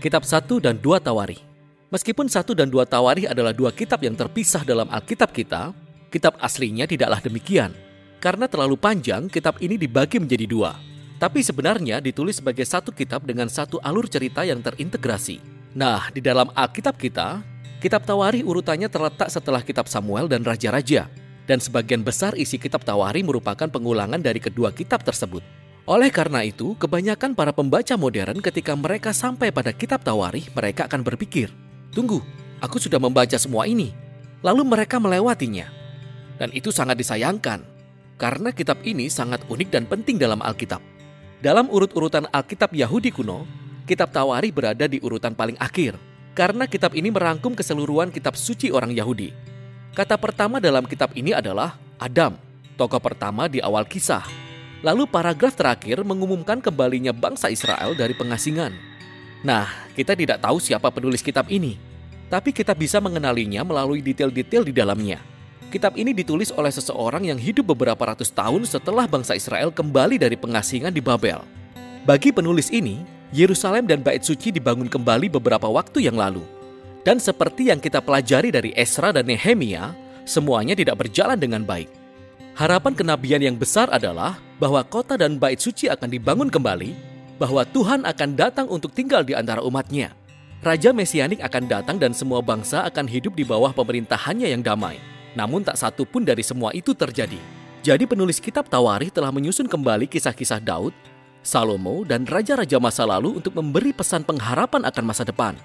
Kitab 1 dan 2 Tawarikh. Meskipun 1 dan 2 Tawarikh adalah dua kitab yang terpisah dalam Alkitab kita, kitab aslinya tidaklah demikian. Karena terlalu panjang, kitab ini dibagi menjadi dua. Tapi sebenarnya ditulis sebagai satu kitab dengan satu alur cerita yang terintegrasi. Nah, di dalam Alkitab kita, kitab Tawarikh urutannya terletak setelah kitab Samuel dan Raja-Raja. Dan sebagian besar isi kitab Tawarikh merupakan pengulangan dari kedua kitab tersebut. Oleh karena itu, kebanyakan para pembaca modern ketika mereka sampai pada kitab Tawarikh, mereka akan berpikir, "Tunggu, aku sudah membaca semua ini." Lalu mereka melewatinya. Dan itu sangat disayangkan, karena kitab ini sangat unik dan penting dalam Alkitab. Dalam urut-urutan Alkitab Yahudi kuno, kitab Tawarikh berada di urutan paling akhir, karena kitab ini merangkum keseluruhan kitab suci orang Yahudi. Kata pertama dalam kitab ini adalah Adam, tokoh pertama di awal kisah. Lalu paragraf terakhir mengumumkan kembalinya bangsa Israel dari pengasingan. Nah, kita tidak tahu siapa penulis kitab ini, tapi kita bisa mengenalinya melalui detail-detail di dalamnya. Kitab ini ditulis oleh seseorang yang hidup beberapa ratus tahun setelah bangsa Israel kembali dari pengasingan di Babel. Bagi penulis ini, Yerusalem dan Bait Suci dibangun kembali beberapa waktu yang lalu. Dan seperti yang kita pelajari dari Esra dan Nehemia, semuanya tidak berjalan dengan baik. Harapan kenabian yang besar adalah bahwa kota dan Bait Suci akan dibangun kembali, bahwa Tuhan akan datang untuk tinggal di antara umatnya. Raja Mesianik akan datang dan semua bangsa akan hidup di bawah pemerintahannya yang damai. Namun tak satu pun dari semua itu terjadi. Jadi penulis kitab Tawarikh telah menyusun kembali kisah-kisah Daud, Salomo, dan raja-raja masa lalu untuk memberi pesan pengharapan akan masa depan.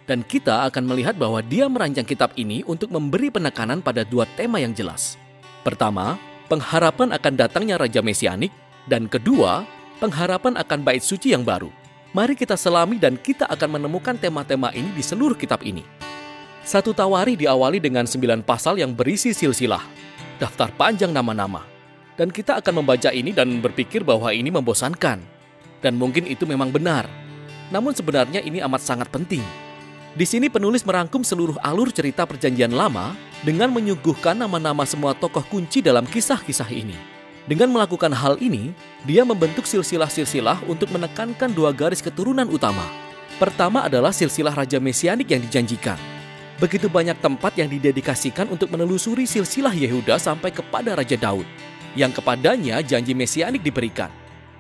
Dan kita akan melihat bahwa dia merancang kitab ini untuk memberi penekanan pada dua tema yang jelas. Pertama, pengharapan akan datangnya Raja Mesianik, dan kedua, pengharapan akan Bait Suci yang baru. Mari kita selami dan kita akan menemukan tema-tema ini di seluruh kitab ini. 1 Tawarikh diawali dengan 9 pasal yang berisi silsilah, daftar panjang nama-nama. Dan kita akan membaca ini dan berpikir bahwa ini membosankan. Dan mungkin itu memang benar. Namun sebenarnya ini amat sangat penting. Di sini penulis merangkum seluruh alur cerita Perjanjian Lama dengan menyuguhkan nama-nama semua tokoh kunci dalam kisah-kisah ini. Dengan melakukan hal ini, dia membentuk silsilah-silsilah untuk menekankan dua garis keturunan utama. Pertama adalah silsilah Raja Mesianik yang dijanjikan. Begitu banyak tempat yang didedikasikan untuk menelusuri silsilah Yehuda sampai kepada Raja Daud, yang kepadanya janji Mesianik diberikan.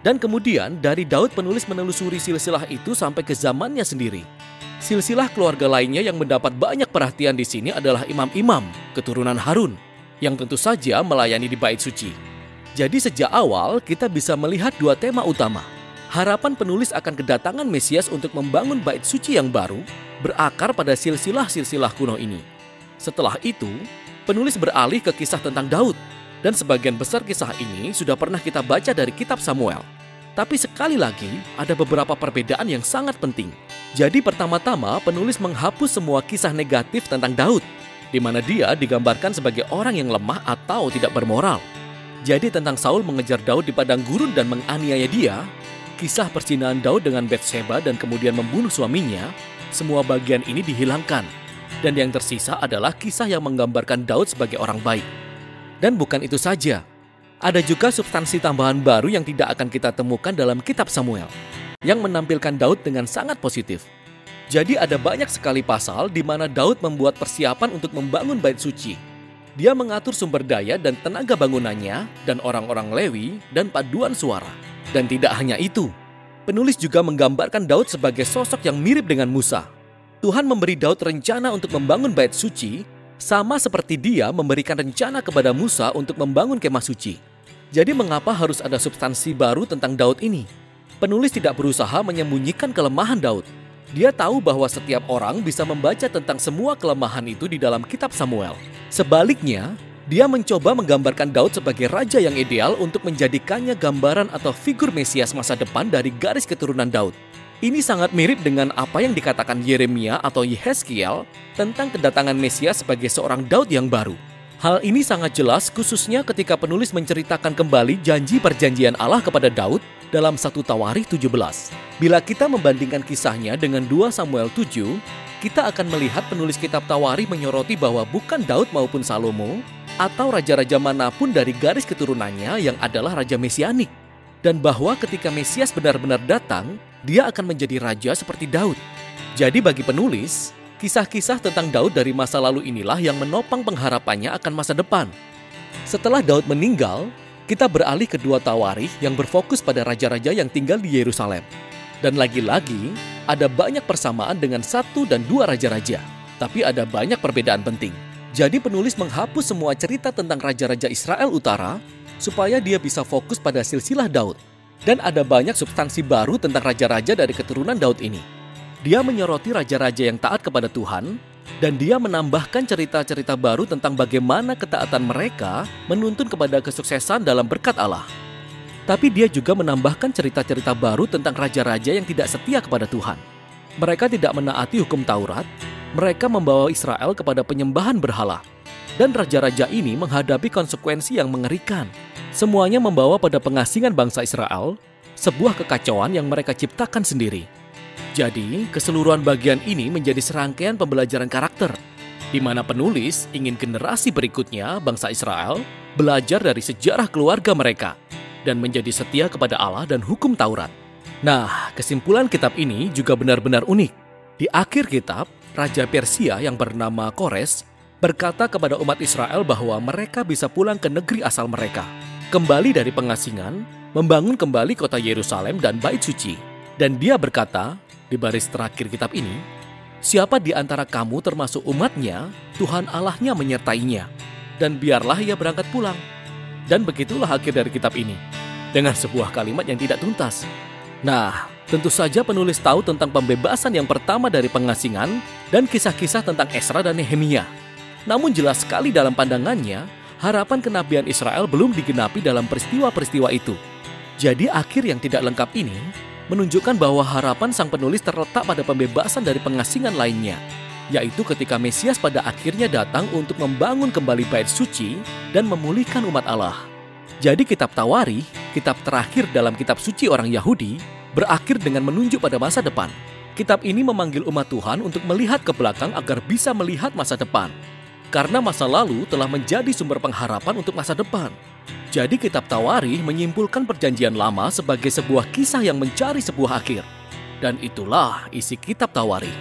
Dan kemudian dari Daud penulis menelusuri silsilah itu sampai ke zamannya sendiri. Silsilah keluarga lainnya yang mendapat banyak perhatian di sini adalah imam-imam, keturunan Harun, yang tentu saja melayani di Bait Suci. Jadi sejak awal kita bisa melihat dua tema utama. Harapan penulis akan kedatangan Mesias untuk membangun Bait Suci yang baru, berakar pada silsilah-silsilah kuno ini. Setelah itu, penulis beralih ke kisah tentang Daud, dan sebagian besar kisah ini sudah pernah kita baca dari kitab Samuel. Tapi sekali lagi, ada beberapa perbedaan yang sangat penting. Jadi pertama-tama, penulis menghapus semua kisah negatif tentang Daud, di mana dia digambarkan sebagai orang yang lemah atau tidak bermoral. Jadi tentang Saul mengejar Daud di padang gurun dan menganiaya dia, kisah perzinahan Daud dengan Bathsheba dan kemudian membunuh suaminya, semua bagian ini dihilangkan. Dan yang tersisa adalah kisah yang menggambarkan Daud sebagai orang baik. Dan bukan itu saja. Ada juga substansi tambahan baru yang tidak akan kita temukan dalam kitab Samuel, yang menampilkan Daud dengan sangat positif. Jadi ada banyak sekali pasal di mana Daud membuat persiapan untuk membangun Bait Suci. Dia mengatur sumber daya dan tenaga bangunannya, dan orang-orang Lewi, dan paduan suara. Dan tidak hanya itu, penulis juga menggambarkan Daud sebagai sosok yang mirip dengan Musa. Tuhan memberi Daud rencana untuk membangun Bait Suci, sama seperti dia memberikan rencana kepada Musa untuk membangun kemah suci. Jadi mengapa harus ada substansi baru tentang Daud ini? Penulis tidak berusaha menyembunyikan kelemahan Daud. Dia tahu bahwa setiap orang bisa membaca tentang semua kelemahan itu di dalam kitab Samuel. Sebaliknya, dia mencoba menggambarkan Daud sebagai raja yang ideal untuk menjadikannya gambaran atau figur Mesias masa depan dari garis keturunan Daud. Ini sangat mirip dengan apa yang dikatakan Yeremia atau Yehezkiel tentang kedatangan Mesias sebagai seorang Daud yang baru. Hal ini sangat jelas khususnya ketika penulis menceritakan kembali janji perjanjian Allah kepada Daud dalam 1 Tawarikh 17. Bila kita membandingkan kisahnya dengan 2 Samuel 7, kita akan melihat penulis kitab Tawarikh menyoroti bahwa bukan Daud maupun Salomo atau raja-raja manapun dari garis keturunannya yang adalah Raja Mesianik. Dan bahwa ketika Mesias benar-benar datang, dia akan menjadi raja seperti Daud. Jadi bagi penulis, kisah-kisah tentang Daud dari masa lalu inilah yang menopang pengharapannya akan masa depan. Setelah Daud meninggal, kita beralih ke 2 Tawarikh yang berfokus pada raja-raja yang tinggal di Yerusalem. Dan lagi-lagi, ada banyak persamaan dengan 1 dan 2 raja-raja. Tapi ada banyak perbedaan penting. Jadi penulis menghapus semua cerita tentang raja-raja Israel Utara supaya dia bisa fokus pada silsilah Daud. Dan ada banyak substansi baru tentang raja-raja dari keturunan Daud ini. Dia menyoroti raja-raja yang taat kepada Tuhan, dan dia menambahkan cerita-cerita baru tentang bagaimana ketaatan mereka menuntun kepada kesuksesan dalam berkat Allah. Tapi dia juga menambahkan cerita-cerita baru tentang raja-raja yang tidak setia kepada Tuhan. Mereka tidak menaati hukum Taurat, mereka membawa Israel kepada penyembahan berhala. Dan raja-raja ini menghadapi konsekuensi yang mengerikan. Semuanya membawa pada pengasingan bangsa Israel, sebuah kekacauan yang mereka ciptakan sendiri. Jadi, keseluruhan bagian ini menjadi serangkaian pembelajaran karakter, di mana penulis ingin generasi berikutnya, bangsa Israel, belajar dari sejarah keluarga mereka, dan menjadi setia kepada Allah dan hukum Taurat. Nah, kesimpulan kitab ini juga benar-benar unik. Di akhir kitab, Raja Persia yang bernama Kores berkata kepada umat Israel bahwa mereka bisa pulang ke negeri asal mereka, kembali dari pengasingan, membangun kembali kota Yerusalem dan Bait Suci. Dan dia berkata, di baris terakhir kitab ini, siapa di antara kamu termasuk umatnya, Tuhan Allahnya menyertainya, dan biarlah ia berangkat pulang. Dan begitulah akhir dari kitab ini, dengan sebuah kalimat yang tidak tuntas. Nah, tentu saja penulis tahu tentang pembebasan yang pertama dari pengasingan dan kisah-kisah tentang Esra dan Nehemia. Namun jelas sekali dalam pandangannya, harapan kenabian Israel belum digenapi dalam peristiwa-peristiwa itu. Jadi akhir yang tidak lengkap ini menunjukkan bahwa harapan sang penulis terletak pada pembebasan dari pengasingan lainnya, yaitu ketika Mesias pada akhirnya datang untuk membangun kembali Bait Suci dan memulihkan umat Allah. Jadi kitab Tawarikh, kitab terakhir dalam kitab suci orang Yahudi, berakhir dengan menunjuk pada masa depan. Kitab ini memanggil umat Tuhan untuk melihat ke belakang agar bisa melihat masa depan. Karena masa lalu telah menjadi sumber pengharapan untuk masa depan. Jadi kitab Tawarikh menyimpulkan perjanjian lama sebagai sebuah kisah yang mencari sebuah akhir. Dan itulah isi kitab Tawarikh.